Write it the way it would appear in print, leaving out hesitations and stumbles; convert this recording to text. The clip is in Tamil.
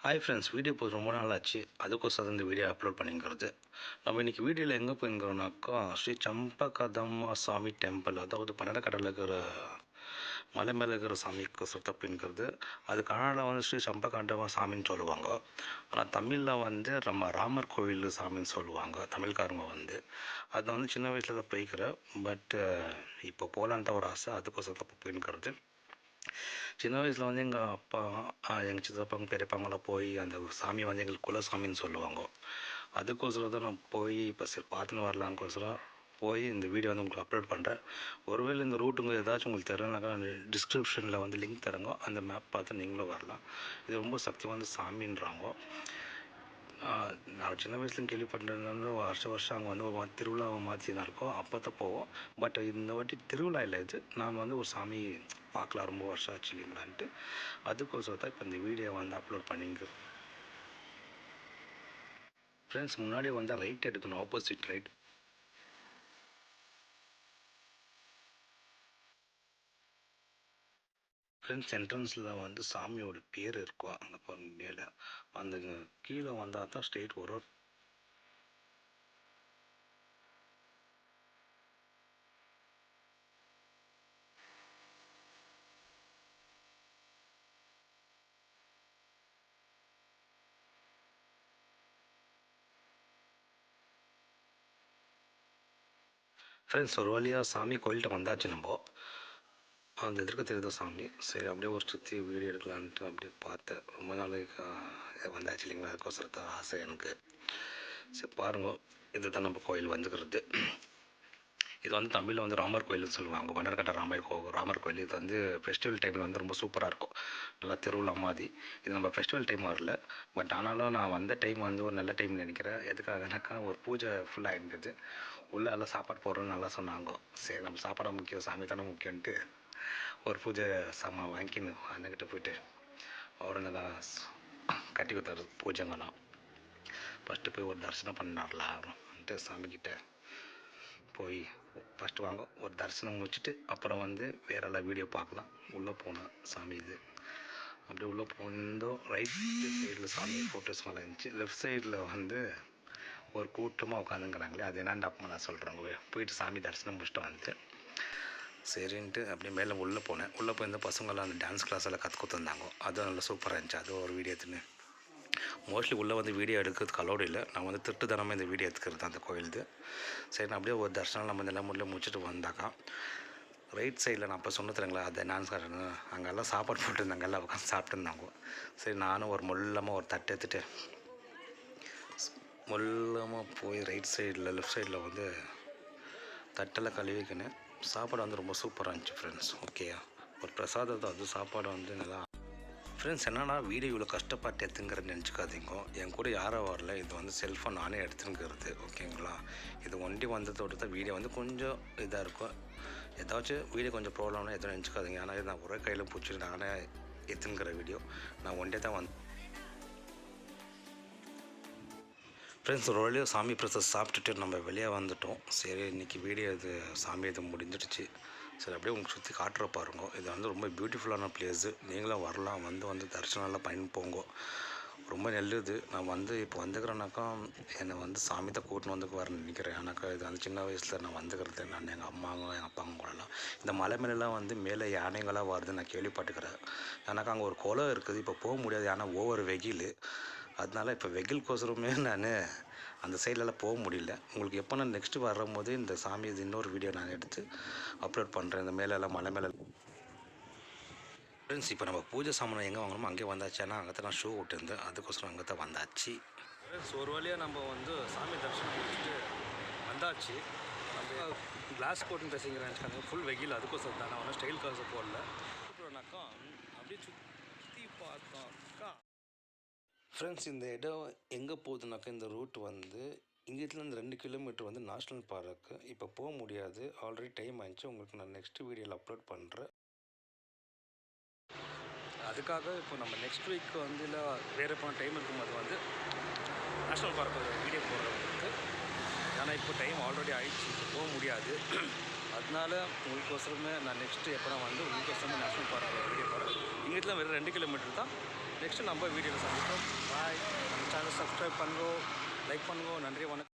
ஹாய் ஃப்ரெண்ட்ஸ், வீடியோ போய் ரொம்ப நாள் ஆச்சு. அதுக்கோசரம் இந்த வீடியோ அப்லோட் பண்ணிங்கிறது. நம்ம இன்றைக்கி வீடியோவில் எங்கே போயிருக்கிறோம்னாக்கா ஸ்ரீ சம்பகதம்மா சாமி டெம்பிள், அதாவது பன்னடக்கடலில் இருக்கிற மலை மேலே இருக்கிற சாமிக்கோசரம் தப்பிங்கிறது. அது கன்னடாவில் வந்து ஸ்ரீ சம்பகதம்மா சாமின்னு சொல்லுவாங்க. ஆனால் தமிழில் வந்து நம்ம ராமர் கோவில் சாமின்னு சொல்லுவாங்க தமிழ்காரங்க வந்து. அதை வந்து சின்ன வயசில் தான் போய்க்கிறேன். பட் இப்போ போகலான்னு தான் ஒரு ஆசை, அதுக்கோசரம் தான் போயிருக்கிறது. சின்ன வயசில் வந்து எங்கள் அப்பா எங்கள் சித்தப்பாங்க பெரியப்பாங்களாம் போய் அந்த சாமி வந்து எங்களுக்கு குலசாமின்னு சொல்லுவாங்க. அதுக்கோசரம் தான் நான் போய் இப்போ சரி பார்த்துன்னு வரலான்க்கோசரம் போய் இந்த வீடியோ வந்து உங்களுக்கு அப்லோட் பண்ணுறேன். ஒருவேளை இந்த ரூட்டுங்க ஏதாச்சும் உங்களுக்கு தெரியலனாக்கா டிஸ்கிரிப்ஷனில் வந்து லிங்க் தரங்க, அந்த மேப் பார்த்து நீங்களும் வரலாம். இது ரொம்ப சக்தி வந்து சாமின்றாங்க. நான் சின்ன வயசுல கேள்விப்பட்டிருந்தேன், வருஷம் அங்கே வந்து ஒரு திருவிழாவை மாற்றி தான் இருக்கும், அப்போ தான் போவோம். பட் இந்த வாட்டி திருவிழா இல்லை, இது நான் வந்து ஒரு சாமி பார்க்கலாம், ரொம்ப வருஷம் ஆச்சு இல்லைங்களான்ட்டு. அதுக்கோசரம் தான் இப்போ இந்த வீடியோ வந்து அப்லோட் பண்ணிங்க. ஃப்ரெண்ட்ஸ், முன்னாடியே வந்து ரைட் எடுக்கணும், ஆப்போசிட் ரைட். ஃப்ரெண்ட்ஸ், என்ட்ரன்ஸில் வந்து சாமியோட பேர் இருக்கும் அங்கே பாருங்க மேலே. அந்த கீழே வந்தால் தான் ஸ்ட்ரெயிட் வரும். ஃப்ரெண்ட்ஸ், ஒரு வழியாக சாமி கோயில்கிட்ட வந்தாச்சு. நம்ம அந்த எதிர்க்க தெரியுத சாமி. சரி, அப்படியே ஒரு சுற்றி வீடியோ எடுக்கலான்ட்டு அப்படியே பார்த்தேன். ரொம்ப நாளைக்கு வந்தாச்சு இல்லைங்களா, அதுக்கோசரம் தான் ஆசை எனக்கு. சரி பாருங்க, இது தான் நம்ம கோயில் வந்துக்கிறது. இது வந்து தமிழில் வந்து ராமர் கோயில்னு சொல்லுவாங்க, மன்னர்கட்ட ராமர் கோயில். இது வந்து ஃபெஸ்டிவல் டைமில் வந்து ரொம்ப சூப்பராக இருக்கும், நல்லா திருவிழா மாதிரி. இது நம்ம ஃபெஸ்டிவல் டைம் வரல, பட் ஆனாலும் நான் வந்த டைம் வந்து ஒரு நல்ல டைம் நினைக்கிறேன். எதுக்காகனாக்கா ஒரு பூஜை ஃபுல்லாக இருந்தது, உள்ளே எல்லாம் சாப்பாடு போடுறோன்னு நல்லா சொன்னாங்க. சரி, நம்ம சாப்பாடை முக்கியம், சாமி தானே முக்கியன்ட்டு ஒரு பூஜை சாமான் வாங்கின்னு அண்ணக்கிட்ட போய்ட்டு அவர் நல்லா கட்டி கொடுத்தாரு பூஜைங்கெல்லாம். ஃபஸ்ட்டு போய் ஒரு தரிசனம் பண்ணார்லான்ட்டு சாமிக்கிட்ட போய் ஃபஸ்ட்டு வாங்க ஒரு தரிசனம் முடிச்சுட்டு அப்புறம் வந்து வேறெல்லாம் வீடியோ பார்க்கலாம். உள்ளே போனேன் சாமி இது. அப்படியே உள்ளே போனோம், ரைட் சைடில் சாமி ஃபோட்டோஸ் மேலே இருந்துச்சு. லெஃப்ட் சைடில் வந்து ஒரு கூட்டமாக உட்காந்துங்கிறாங்களே, அது என்னென்னு அப்போ நான் சொல்கிறேங்க. போயிட்டு சாமி தரிசனம் முடிச்சுட்டு வந்து சரின்ட்டு அப்படியே மேலே உள்ளே போனேன். உள்ளே போய் இந்த பசங்களாம் அந்த டான்ஸ் கிளாஸ் எல்லாம் கற்றுக் கொடுத்துருந்தாங்க. அதுவும் நல்லா சூப்பராக இருந்துச்சு. அது ஒரு வீடியோ எடுத்துன்னு மோஸ்ட்லி உள்ளே வந்து வீடியோ எடுக்கிறதுக்கு அலோடு இல்லை. நான் வந்து திருட்டுத்தனமாக இந்த வீடியோ எடுத்துக்கிறது அந்த கோயிலுது. சரி, நான் அப்படியே ஒரு தரிசனம் நம்ம இதெல்லாம் முடிச்சுட்டு வந்தாக்கா ரைட் சைடில் நான் அப்போ சொன்னதுங்களா அந்த டான்ஸ் காரன்னு அங்கெல்லாம் சாப்பாடு போட்டுருந்தாங்க, எல்லாம் உட்காந்து சாப்பிட்டுருந்தாங்க. சரி, நானும் ஒரு மொல்லமாக ஒரு தட்டு எடுத்துகிட்டு மொல்லமாக போய் ரைட் சைடில் லெஃப்ட் சைடில் வந்து தட்டெல்லாம் கழுவிக்கினேன். சாப்பாடு வந்து ரொம்ப சூப்பராக இருந்துச்சு ஃப்ரெண்ட்ஸ். ஓகே, ஒரு பிரசாதத்தை அது சாப்பாடு வந்து நல்லா. ஃப்ரெண்ட்ஸ், என்னன்னா வீடியோ இவ்வளோ கஷ்டப்பட்டு எடுத்துங்கிறது நினச்சிக்காதீங்க. என் கூட யாரும் வரல, இது வந்து செல்ஃபோன் நானே எடுத்துங்கிறது. ஓகேங்களா, இது ஒண்டி வந்ததோடு தான் வீடியோ வந்து கொஞ்சம் இதாக இருக்கும். ஏதாச்சும் வீடியோ கொஞ்சம் ப்ராப்ளம்னா எதுவும் நினச்சிக்காதீங்க. ஆனால் இது நான் ஒரே கையில் பிடிச்சிட்டு நானே எடுத்துங்கிற வீடியோ. நான் ஒண்டே தான் வந்து ஃப்ரெண்ட்ஸ், ஒரு வழியாக சாமி பிரசாத் சாப்பிட்டுட்டு நம்ம வெளியே வந்துட்டோம். சரி, இன்றைக்கி வீடியோ இது சாமி இது முடிஞ்சிடுச்சு. சரி, அப்படியே உங்களுக்கு சுற்றி காட்டுற பாருங்க. இது வந்து ரொம்ப பியூட்டிஃபுல்லான பிளேஸு. நீங்களும் வரலாம், வந்து தரிசனம்லாம் பயன் போங்க, ரொம்ப நல்லது. நான் வந்து இப்போ வந்துக்கிறேன்னாக்கா என்னை வந்து சாமி தான் கூட்டின்னு வந்து வரேன்னு நினைக்கிறேன். ஏன்னாக்கா இது வந்து சின்ன வயசில் நான் வந்துக்கிறது, நான் எங்கள் அம்மாங்க எங்கள் அப்பாங்க கூடலாம் இந்த மலை மேலாம் வந்து மேலே யானைங்களாம் வருது நான் கேள்விப்பட்டுக்கிறேன். ஏன்னாக்கா அங்கே ஒரு குளம் இருக்குது, இப்போ போக முடியாது, ஏன்னா ஓவர் வெயில். அதனால இப்போ வெயிலுக்கோசரமே நான் அந்த சைட்லலாம் போக முடியல. உங்களுக்கு எப்போ நான் நெக்ஸ்ட்டு வரும்போது இந்த சாமி இது இன்னொரு வீடியோ நான் எடுத்து அப்லோட் பண்ணுறேன். இந்த மேலெல்லாம் மலை மேலே. ஃப்ரெண்ட்ஸ், இப்போ நம்ம பூஜை சாமான் எங்கே வாங்கணுமோ அங்கே வந்தாச்சு. ஆனால் அங்கே தான் நான் ஷூ விட்டுருந்தேன், அதுக்கோசரம் அங்கே தான் வந்தாச்சு. ஃப்ரெண்ட்ஸ், ஒரு வழியாக நம்ம வந்து சாமி தரிசனம் முடிச்சுட்டு வந்தாச்சு. நம்ம கிளாஸ் போட்டுன்னு பேசுங்கிறாங்க, ஃபுல் வெயில், அதுக்கோசரம் தான் நான் ஒன்றும் ஸ்டைல் காசு போடல. அப்புறம்னாக்கா அப்படியே சுற்றி பார்த்தாக்கா ஃப்ரெண்ட்ஸ், இந்த இடம் எங்கே போகுதுனாக்கா இந்த ரூட் வந்து இங்கேருந்து 2 கிலோமீட்டர் வந்து நேஷ்னல் பார்க்கு. இப்போ போக முடியாது, ஆல்ரெடி டைம் ஆயிடுச்சு. உங்களுக்கு நான் நெக்ஸ்ட் வீடியோவில் அப்லோட் பண்ணுறேன். அதுக்காக இப்போ நம்ம நெக்ஸ்ட் வீக் வந்து இல்லை வேறு போன டைம் இருக்கும்போது வந்து நேஷ்னல் பார்க்கு வீடியோ போடுறவங்களுக்கு. ஏன்னா இப்போ டைம் ஆல்ரெடி ஆயிடுச்சு, இப்போ போக முடியாது. அதனால உங்களுக்கோசரமே நான் நெக்ஸ்ட்டு எப்போனா வந்து உங்களுக்கோசரமே நேஷ்னல் பார்க்கு வீடியோ போடுறேன். இங்கேருந்து வெறும் 2 கிலோமீட்டர் தான். நெக்ஸ்ட்டு நம்ம வீடியோவில் சந்திப்போம். பாய். நம்ம சேனல் சப்ஸ்கிரைப் பண்ணுங்க, லைக் பண்ணுங்க. நன்றி, வணக்கம்.